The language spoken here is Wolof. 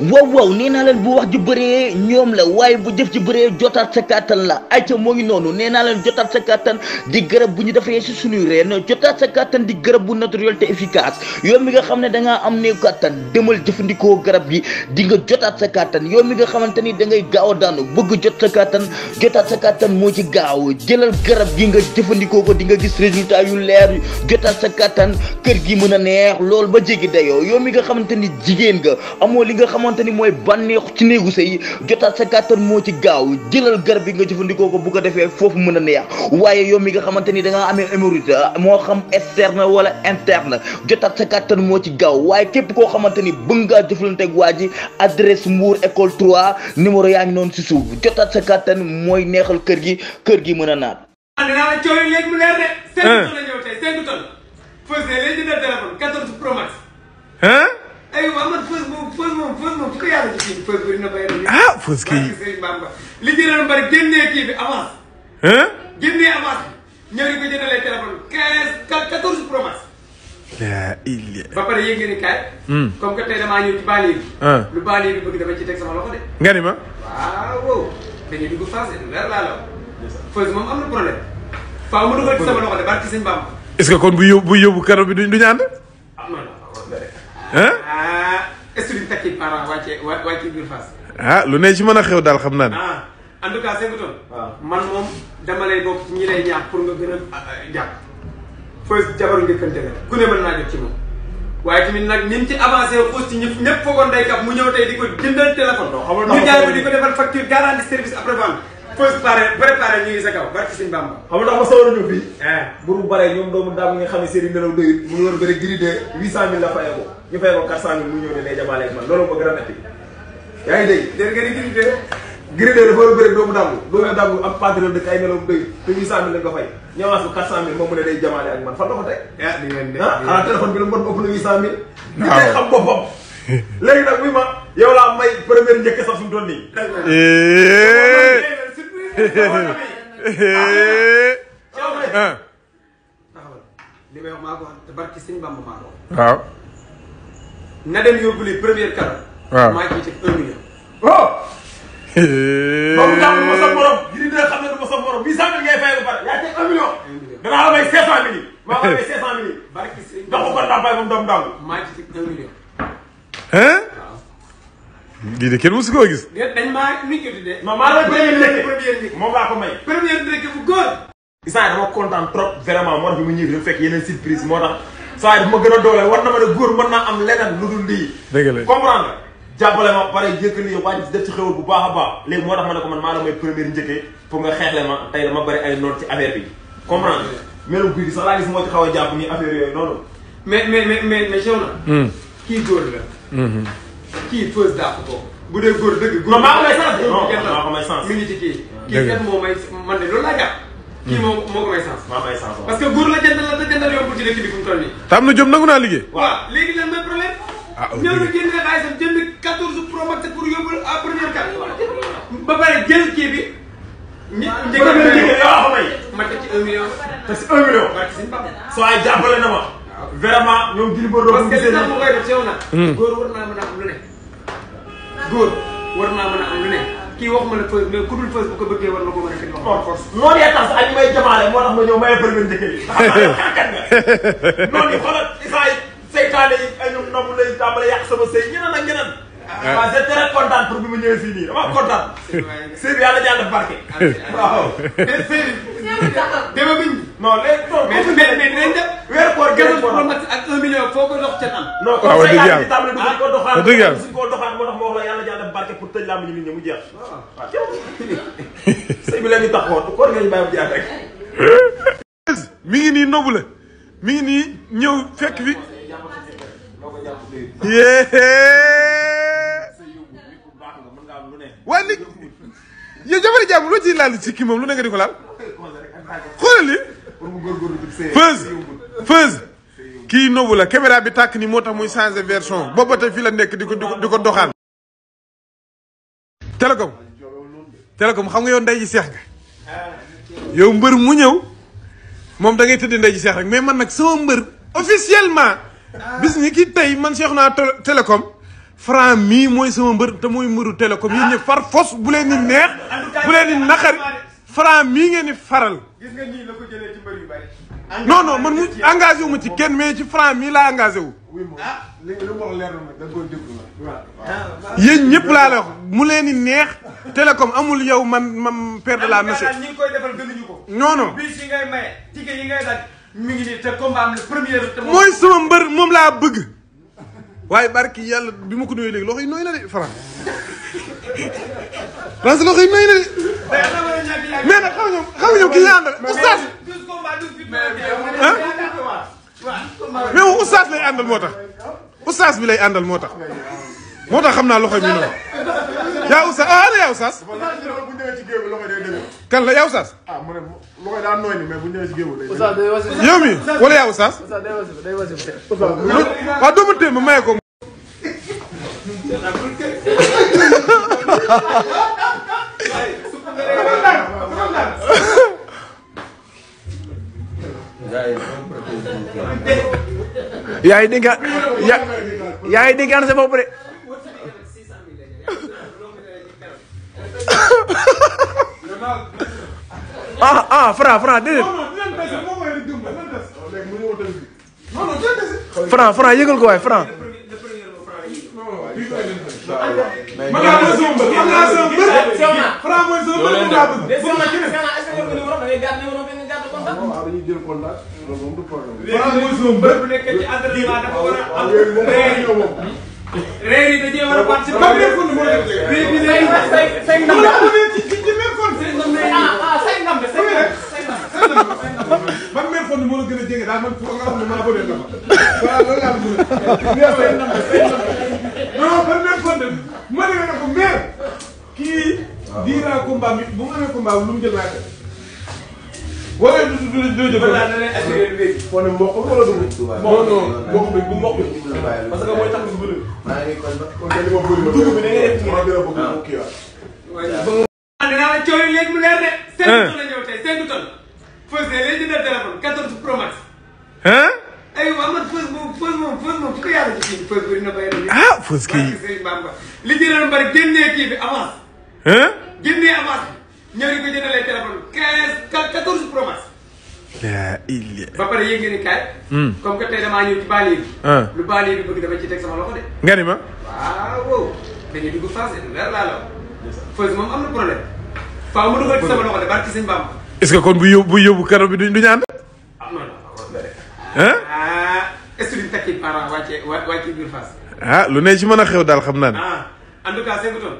waaw nee naa leen bu wax ji bëree ñoom la waaye bu jëf ji bëree jotaat sa kàttan la ayca moo ngi noonu nee naa leen jotaat sa kàttan di garab bu ñu defee si suñuy reen jotaat sa kàttan di garab bu naturel te efficace yow mi nga xam ne da ngaa am néew kàttan demal jëfandikoo garab gi di nga jotaat sa kàttan yow mi nga xamante ni da ngay gaaw a daanu bëgg jot sa kàttan jotaat sa kàttan moo ci gaaw jëlal garab gi nga jëfandikoo ko di nga gis résultat yu leer jotaat sa kàttan kër gi mën a neex loolu ba jéggi dayoo yow mi nga xamante ni jigéen nga amoo li nga xamante ni mooy bànneexu ci néegu sëy jotaat sa kàttan moo ci gaaw jëlal garab bi nga jëfandikoo ko bu ko defee foofu mën a neex waaye yow mi nga xamante ni da ngaa amee hémorroïde moo xam externe wala interne jotaat sa kàttan moo ci gaaw waaye képp koo xamante ni bëgg ngaa jëflanteeg waa ji adresse Mbour école 3 numéro yaa ngi noonu si suuf jotaat sa kàttan mooy neexal kër gi mën a naat. dinaa la coow léegi mu leer de. 5 tonnes la ñëw tey 5 tonnes. Feuz ne léegi jëndal téléphone 14 Pro Max. aywa man Feuz moom fu ko yàlla ci kii Feuz bëri na bay rek. ah Feuz kii li ci doon bari génnee kii bi avance. génnee avance bi ñëw di ko jëndalee téléphone 14 Pro Max. ba pare yéeg ngeen ni kaay. comme que tey damaa ñëw ci banlieue bi. lu banlieue bi bëgg dama ci teg sama loxo de. nga ni ma. waaw dañuy dugg phase de leer laa la Feuz moom am na problème. faaw ma dugal ci sama loxo de barki sëñ Bamba. est-ce que kon bu yóbbu karo bi duñu ànd. est-ce que duñ takki parent wàcce biir Fass. lu ne ci mën a xew daal xam naa ne. en tout cas 5 tonnes. man moom dama lay bokk ci ñi lay ñaax pour nga gën a jàpp. Feuz jabaru njëkkante la ku ne mën naa jot ci moom. waaye tamit nag ni mu ci avancé xuus ci ñëpp foogoon day kap mu ñëw tey di ko jëndal téléphone. ñu jaay ko di ko defal facture garantie service après vente. Feuz préparé ñu ngi sa kaw barki sëñ Bamba. xam nga tax ma sawar a ñëw fii. bu mu baree ñoom doomu daam nga xam ne seen i nelaw doyut mu ngi war a bëri gris de 800000 la fayee ko ñu fayee ko 400000 mu ñëw ne day jamaale ak man loolu moo gën a metti. yaa ngi dégg. dégg nga ni gris de dafa war a bëri doomu daam am pantalon dëkk ay nelaw doyut te 800000 la nga fay ñëwaat ko 400000 moom mu ne day jamaale ak man fan la ko teg. xanaa téléphone bi la mbon ëpp na 800000. ñu koy xam boppam. léegi nag muy ma yow laa may première njëkk sax suñu toll nii. li may wax maa ko wax te barki sëñ Bamba maa ko wax. waaw. na dem yóbbu li première cadeau. waaw maa ngi ciy teg 1 million. boobu daal du ma sa morom giri dina xam ne du ma sa morom 800000 ngay fay ba pare yaa teg 1 million. danaa la may 500000. maa ngi may 500000. barki sëñ ndax ko ndàmpaay moom doomu daal. maa ngi ciy teg 1 million. lii de kenn musu koo gis. dañ maa ni ñu ko tuddee. non maa la première njëkk moom laa ko may. première njëkk bu góor. gis naa dama kontaan trop vraiment moo tax bi ma ñëw dafa fekk yeneen surprise moo tax saa yi dafa ma gën a dooleel war na ma ne góor mën naa am leneen lu dul lii. dëgg la comprendre nga jàppale ma pare jékkali wàññi def ci xewal bu baax a baax léegi moo tax ma ne ko man maa la may première njëkkee pour nga xeexle ma tey dama bëri ay notes ci affaire bi comprendre nga melu guy gi sax laa gis moo ci xaw a jàpp ni affaire yooyu noonu. mais Cheikh na. kii góor la. kii Feuz dàq ko. bu dee góor dëgg. non maa ko may sens maa ko may sens. mi ngi ci kii. kii kat moo may man de loolu laa jàpp. kii moo ko may sens. maa may sens parce que góor la jëndal la te jëndal yombul ci dëkk bi fu mu toll nii. te am na jom nangu naa liggéey. waaw léegi lan mooy problème. ñëw na génn xaalisam jënd 14 Pro Max pour yóbbu à première carte. ba pare jël kii bi. njëkk a may ma teg ci 1 million. te si 1 million. soo ay jàppale na ma. vraiment ñoom Gris Bordeaux parce que li tax ma koy def sew na. góor war naa mën a am lu ne. góor war naa mën a am lu ne. kii waxuma la Feuz mais ku dul Feuz bu ko bëggee war na ko mën a fekk wax force. noonu yaa tax ak ñi may jamaale moo tax ma ñëw maye première njëkk yi. xaaral nga noonu yi xoolal isaa yi seytaane yi ay ñoom nobu lay tàmbale yàq sama sëy ñeneen ak ñeneen. waaw c'est très content pour bi ma ñëwee fii nii dama kontaan. sëy bi yàlla jàll def barke. waaw. sëy bi dama biñ. non léegi non mais dinañ def. weer koor gën Pro Max ak 1 million foo ko dox ca tam. non kon say yaay bi tàmbale du ko doxaan. dëgg yàlla suñ ko doxaan moo tax ma wax la yàlla jàll def barke pour tëj laa ma ñu nit ñi mu jeex. waaw sëy bi la ñu taxawoon koor nga ñu bàyyi bu jeex rek. mi ngi nii nobu la mi ngi nii ñëw fekk fi. waaye nit yow jabari jàmm loo ciy laal ci kii moom lu ne nga di ko laal xoolal li Feuz kii nobu la caméra bi tàkk ni moo tax muy changé version booba tey fii la nekk di ko doxaan. télécom xam nga yow ndey ji seex nga yow mbër mu ñëw moom da ngay tëdd ndey ji seex rek mais man nag sama mbër officiellement bis ni ki tey man seex naa télécom Franc mii mooy sama mbër te mooy mbëru Télécom yéen ñëpp far fos bu leen di neex bu leen di naqari Franc mii ngeen di faral. gis nga nii la ko jëlee ci mbër yu bari. non non man mu engagé wu ma ci kenn mais ci Franc mii laa engagé wu. léegi lu mu wax leer na nag da nga koy déglu nag. yéen ñëpp laa la wax mu leen di neex Télécom amul yow man père de la nation. ñi ngi koy defal gënuñu ko. non non bis yi ngay maye ticket yi ngay daj mi ngi nii te combat am le premier. mooy sama mbër moom laa bëgg. waaye barki yàlla bi ma ko nuyoo léegi loxo yi nooy na de Franc Franc loxo yi nooy na de mais nag xam nga ñoom ki ñu àndal oustaz mais moom oustaz lay àndal moo tax oustaz bi lay àndal moo tax xam naa loxo yi muy noonu yaa oustaz ana yaa oustaz kan la yaa oustaz yow mi wala yaa oustaz waaw doo ma téye ma maye ko yaa ngi dégg yaa ngi dégg ànd sa bopp de Franc déedéet Franc yëgal ko waay Franc reer yi dañuy war a participer. man mère Fondé moo la gën a jege daal man foo nga xam ne maa ko dee dafa waaw loolu laa bëgg non man mère Fondé ma ne ko mère kii diira combat bi bu mu amee combat lu mu jël naa ko wala du jël balaa da lay assuré léegi. Fondé mboq wala dugub. non non mboq bi bu mboq bi parce que mooy tax nga bëri. kon kenn moo bëri ma dugub bi da ngay def ci bëgg mu kii waat. dinaa la coow léegi mu leer de. 5 tonnes la ñëw tey 5 tonnes. Feuz de léegi jëndal téléphone 14 Pro Max. aywa man Feuz moom fu ko yàlla ci kii Feuz bëri na bay na. ah Feuz kii li ci doon bari génnee kii bi avance. génnee avance bi ñëw di ko jëndalee téléphone 14 Pro Max. ba pare yéeg ngeen ni kaay. comme que tey damaa ñëw ci banlieue bi. lu banlieue bi bëgg dama ci teg sama loxo de. nga ni ma. waaw dañuy dugg phase de leer laa la Feuz moom am na problème. faaw ma dugal ci sama loxo de barki sëñ Bamba. est-ce que kon bu yóbbu karo bi duñu ànd. est-ce que duñ takki parent wàcce biir phase. lu ne ci mën a xew daal xam naa ne. en tout cas 5 tonnes.